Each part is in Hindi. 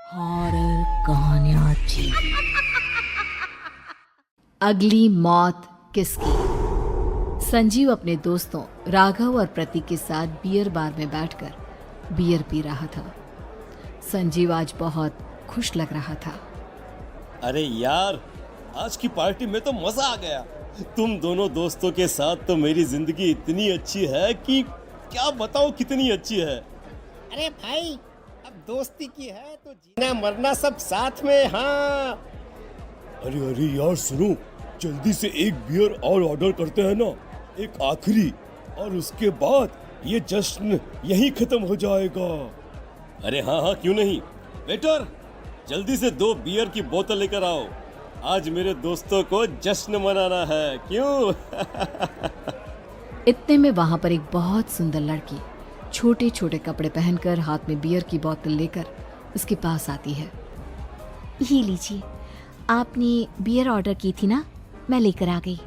हॉरर कहानियां टीवी। अगली मौत किसकी? संजीव अपने दोस्तों राघव और प्रतीक के साथ बियर बार में बैठकर बियर पी रहा था। संजीव आज बहुत खुश लग रहा था। अरे यार, आज की पार्टी में तो मजा आ गया। तुम दोनों दोस्तों के साथ तो मेरी जिंदगी इतनी अच्छी है कि क्या बताओ कितनी अच्छी है। अरे भाई, अब दोस्ती की है तो जीना मरना सब साथ में। हाँ अरे अरे यार सुनो, जल्दी से एक बियर और ऑर्डर करते हैं ना, एक आखिरी, और उसके बाद ये जश्न यहीं खत्म हो जाएगा। अरे हाँ हाँ, क्यों नहीं। वेटर, जल्दी से 2 बियर की बोतल लेकर आओ। आज मेरे दोस्तों को जश्न मनाना है, क्यों? इतने में वहां पर एक बहुत सुंदर लड़की छोटे छोटे कपड़े पहनकर हाथ में बियर की बोतल लेकर उसके पास आती है। ये लीजिए, आपने बियर ऑर्डर की थी ना, मैं लेकर आ गई।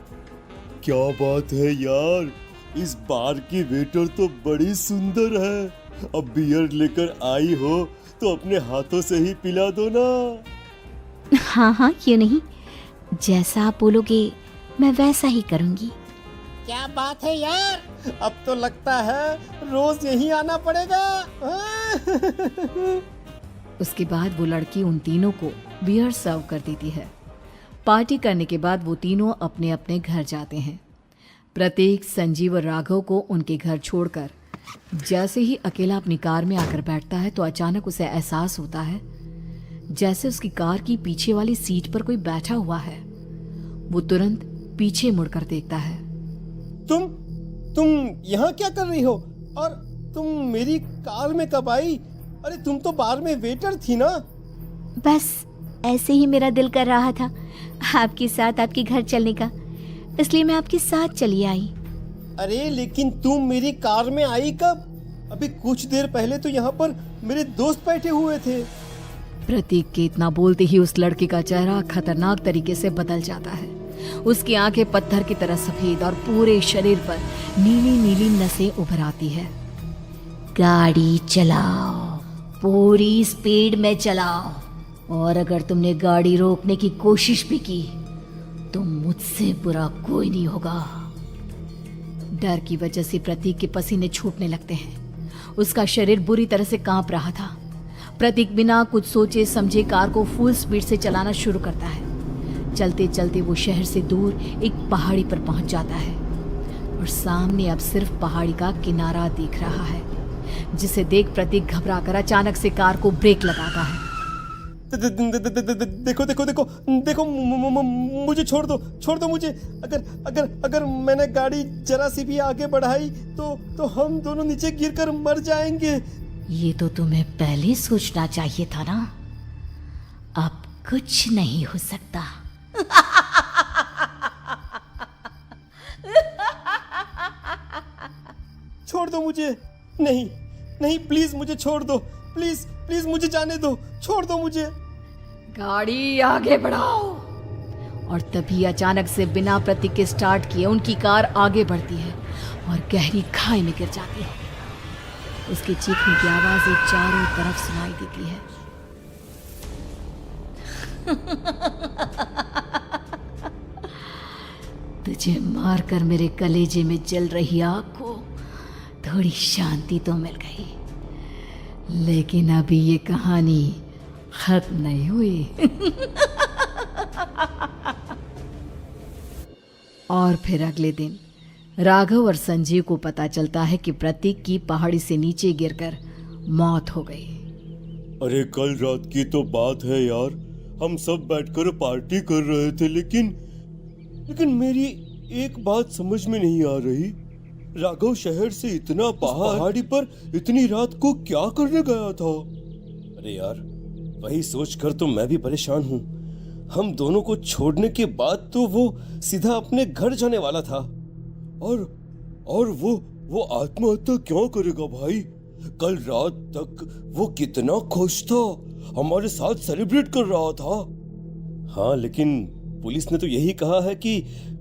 क्या बात है यार, इस बार की वेटर तो बड़ी सुंदर है। अब बियर लेकर आई हो तो अपने हाथों से ही पिला दो ना। हाँ हाँ, क्यों नहीं, जैसा आप बोलोगे मैं वैसा ही करूँगी। क्या बात है यार, अब तो लगता है रोज यहीं आना पड़ेगा। उसके बाद वो लड़की उन तीनों को बियर सर्व कर देती है। पार्टी करने के बाद वो तीनों अपने अपने घर जाते हैं। प्रतीक, संजीव और राघव को उनके घर छोड़कर जैसे ही अकेला अपनी कार में आकर बैठता है तो अचानक उसे एहसास होता है जैसे उसकी कार की पीछे वाली सीट पर कोई बैठा हुआ है। वो तुरंत पीछे मुड़कर देखता है। तुम यहाँ क्या कर रही हो? और तुम मेरी कार में कब आई? अरे तुम तो बार में वेटर थी ना। बस ऐसे ही मेरा दिल कर रहा था आपके साथ आपके घर चलने का, इसलिए मैं आपके साथ चली आई। अरे लेकिन तुम मेरी कार में आई कब? अभी कुछ देर पहले तो यहाँ पर मेरे दोस्त बैठे हुए थे। प्रतीक के इतना बोलते ही उस लड़के का चेहरा खतरनाक तरीके से बदल जाता है। उसकी आंखें पत्थर की तरह सफेद और पूरे शरीर पर नीली नीली नसें उभर आती है। गाड़ी चलाओ, पूरी स्पीड में चलाओ, और अगर तुमने गाड़ी रोकने की कोशिश भी की तो मुझसे बुरा कोई नहीं होगा। डर की वजह से प्रतीक के पसीने छूटने लगते हैं। उसका शरीर बुरी तरह से कांप रहा था। प्रतीक बिना कुछ सोचे समझे कार को फुल स्पीड से चलाना शुरू करता है। चलते चलते वो शहर से दूर एक पहाड़ी पर पहुंच जाता है और सामने अब सिर्फ पहाड़ी का किनारा दिख रहा है, जिसे देख प्रतीक घबराकर अचानक से कार को ब्रेक लगाता है। देखो देखो देखो देखो, मुझे छोड़ दो मुझे। अगर मैंने गाड़ी जरा सी भी आगे बढ़ाई तो हम दोनों नीचे गिरकर मर जाएंगे। ये तो तुम्हें पहले सोचना चाहिए था ना। अब कुछ नहीं हो सकता। छोड़ दो मुझे। नहीं प्लीज मुझे छोड़ दो। प्लीज मुझे जाने दो। छोड़ दो मुझे। गाड़ी आगे बढ़ाओ। और तभी अचानक से बिना प्रतीक के स्टार्ट किए उनकी कार आगे बढ़ती है और गहरी खाई में गिर जाती है। उसके चीखने की आवाजें चारों तरफ सुनाई देती है। तुझे मारकर मेरे कलेजे में जल रही आग को थोड़ी शांति तो मिल गई, लेकिन अभी ये कहानी खत्म नहीं हुई। और फिर अगले दिन राघव और संजीव को पता चलता है कि प्रतीक की पहाड़ी से नीचे गिरकर मौत हो गई। अरे कल रात की तो बात है यार, हम सब बैठकर पार्टी कर रहे थे, लेकिन मेरी एक बात समझ में नहीं आ रही। राघव शहर से इतना पहाड़ी पर इतनी रात को क्या करने गया था? अरे यार, वही सोचकर तो मैं भी परेशान हूँ। हम दोनों को छोड़ने के बाद तो वो सीधा अपने घर जाने वाला था, और वो आत्महत्या क्यों करेगा भाई? कल रात तक वो कितना खुश था, हमारे साथ सेलिब्रेट कर रहा था। हाँ, लेकिन पुलिस ने तो यही कहा है कि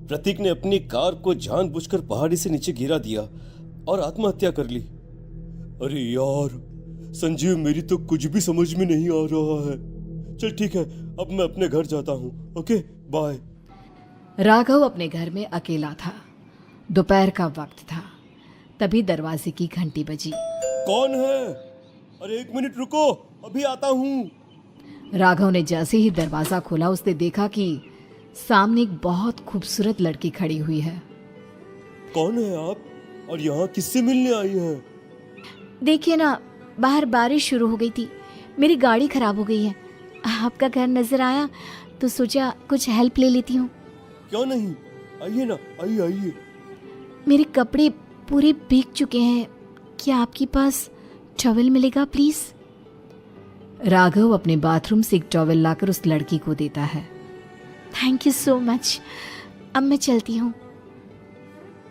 प्रतीक ने अपनी कार को जानबूझकर पहाड़ी से नीचे गिरा दिया और आत्महत्या कर ली। अरे यार, संजीव, मेरी तो कुछ भी समझ में नहीं आ रहा है। चल ठीक है, अब मैं अपने घर जाता हूँ। Okay, bye. राघव अपने घर में अकेला था। दोपहर का वक्त था। तभी दरवाजे की घंटी बजी। कौन है? अरे 1 मिनट रुको, अभी आता हूँ। राघव ने जैसे ही दरवाजा खोला उसने देखा कि सामने एक बहुत खूबसूरत लड़की खड़ी हुई है। कौन है आप और यहाँ किससे मिलने आई है? देखिए ना, बाहर बारिश शुरू हो गई थी, मेरी गाड़ी खराब हो गई है। आपका घर नजर आया तो सोचा कुछ हेल्प ले लेती हूँ। क्यों नहीं, आइए ना, आइए आइए। मेरे कपड़े पूरे भीग चुके हैं, क्या आपके पास टॉवल मिलेगा प्लीज? राघव अपने बाथरूम से एक टॉवल लाकर उस लड़की को देता है। थैंक यू सो मच, अब मैं चलती हूँ।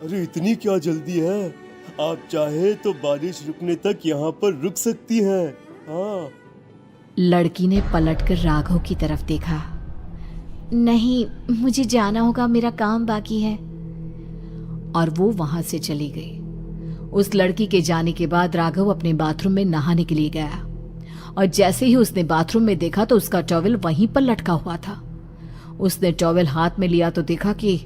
अरे इतनी क्या जल्दी है? आप चाहे तो बारिश रुकने तक यहाँ पर रुक सकती हैं। हाँ। लड़की ने पलटकर राघव की तरफ देखा। नहीं, मुझे जाना होगा, मेरा काम बाकी है। और वो वहां से चली गई। उस लड़की के जाने के बाद राघव अपने बाथरूम में नहाने के लिए गया और जैसे ही उसने बाथरूम में देखा तो उसका टॉवल वहीं पर लटका हुआ था। उसने टॉवल हाथ में लिया तो देखा कि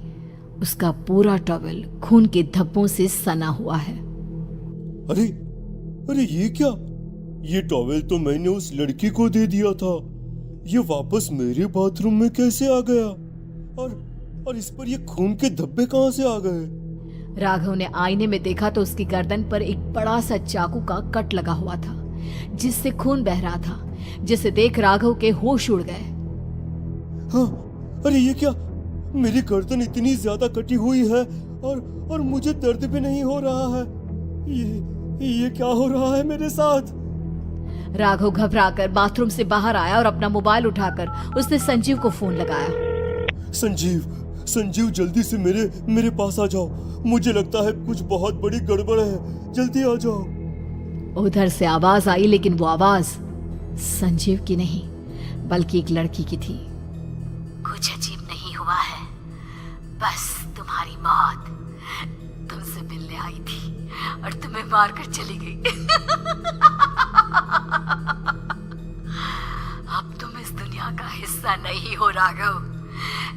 उसका पूरा टॉवल खून के धब्बों से सना हुआ है। अरे अरे ये क्या? ये टॉवेल तो मैंने उस लड़की को दे दिया था। ये वापस मेरे बाथरूम में कैसे आ गया? और इस पर ये खून के धब्बे कहां से आ गए? राघव ने आईने में देखा तो उसकी गर्दन पर एक बड़ा सा चाकू का कट लगा हुआ था जिससे खून बह रहा था, जिसे देख राघव के होश उड़ गए। हाँ, अरे ये क्या? मेरी गर्दन इतनी ज्यादा कटी हुई है और मुझे दर्द भी नहीं हो रहा है। ये क्या हो रहा है मेरे साथ? राघव घबराकर बाथरूम से बाहर आया और अपना मोबाइल उठाकर उसने संजीव को फोन लगाया। संजीव जल्दी से मेरे पास आ जाओ। मुझे लगता है कुछ बहुत बड़ी गड़बड़ है, जल्दी आ जाओ। उधर से आवाज आई, लेकिन वो आवाज संजीव की नहीं बल्कि एक लड़की की थी। कुछ अजीब नहीं हुआ है, बस तुम्हारी मौत तुमसे मिलने आई थी और तुम्हें मारकर चली गई। अब तुम इस दुनिया का हिस्सा नहीं हो राघव,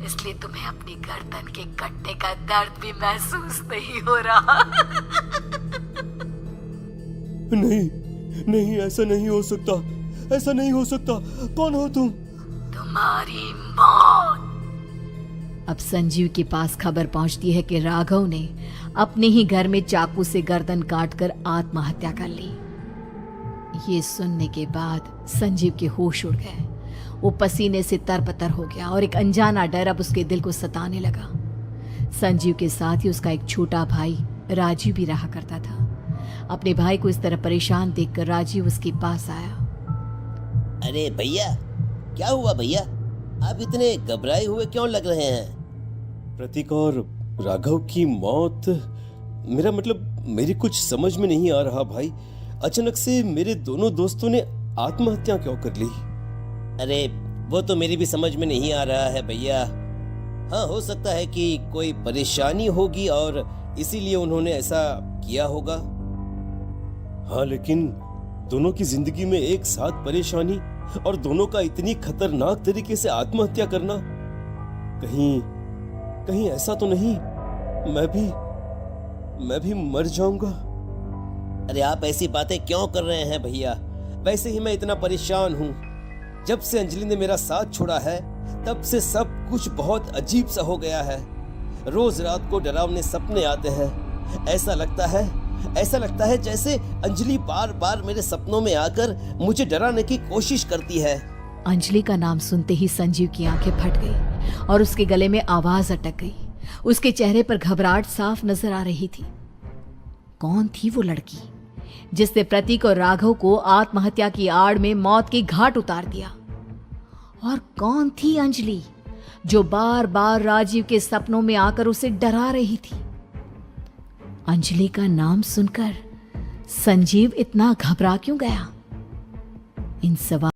इसलिए तुम्हें अपनी गर्दन के कटने का दर्द भी महसूस नहीं हो रहा। नहीं, ऐसा नहीं हो सकता, ऐसा नहीं हो सकता। कौन हो तुम? तुम्हारी मौत। अब संजीव के पास खबर पहुंचती है कि राघव ने अपने ही घर में चाकू से गर्दन काटकर आत्महत्या कर ली। ये सुनने के बाद संजीव के होश उड़ गए। वो पसीने से तरबतर हो गया और एक अनजाना डर अब उसके दिल को सताने लगा। संजीव के साथ ही उसका एक छोटा भाई राजीव भी रहा करता था। अपने भाई को इस तरह परेशान देखकर राजीव उसके पास आया। अरे भैया, क्या हुआ भैया? आप इतने घबराए हुए क्यों लग रहे हैं? प्रतीक और राघव की मौत, मेरा मतलब मेरी कुछ समझ में नहीं आ रहा भाई। अचानक से मेरे दोनों दोस्तों ने आत्महत्या क्यों कर ली? अरे वो तो मेरी भी समझ में नहीं आ रहा है भैया। हाँ, हो सकता है कि कोई परेशानी होगी और इसीलिए उन्होंने ऐसा किया होगा। हाँ, लेकिन दोनों की जिंदगी में एक साथ परेशानी और दोनों का इतनी खतरनाक तरीके से आत्महत्या करना, कहीं ऐसा तो नहीं मैं भी मर जाऊंगा? अरे आप ऐसी बातें क्यों कर रहे हैं भैया? वैसे ही मैं इतना परेशान हूँ। जब से अंजलि ने मेरा साथ छोड़ा है तब से सब कुछ बहुत अजीब सा हो गया है। रोज रात को डरावने सपने आते हैं। ऐसा लगता है जैसे अंजलि बार बार मेरे सपनों में आकर मुझे डराने की कोशिश करती है। अंजलि का नाम सुनते ही संजीव की आंखें फट गई और उसके गले में आवाज अटक गई। उसके चेहरे पर घबराहट साफ नजर आ रही थी। कौन थी वो लड़की जिसने प्रतीक और राघव को आत्महत्या की आड़ में मौत के घाट उतार दिया? और कौन थी अंजलि जो बार बार राजीव के सपनों में आकर उसे डरा रही थी? अंजलि का नाम सुनकर संजीव इतना घबरा क्यों गया? इन सवाल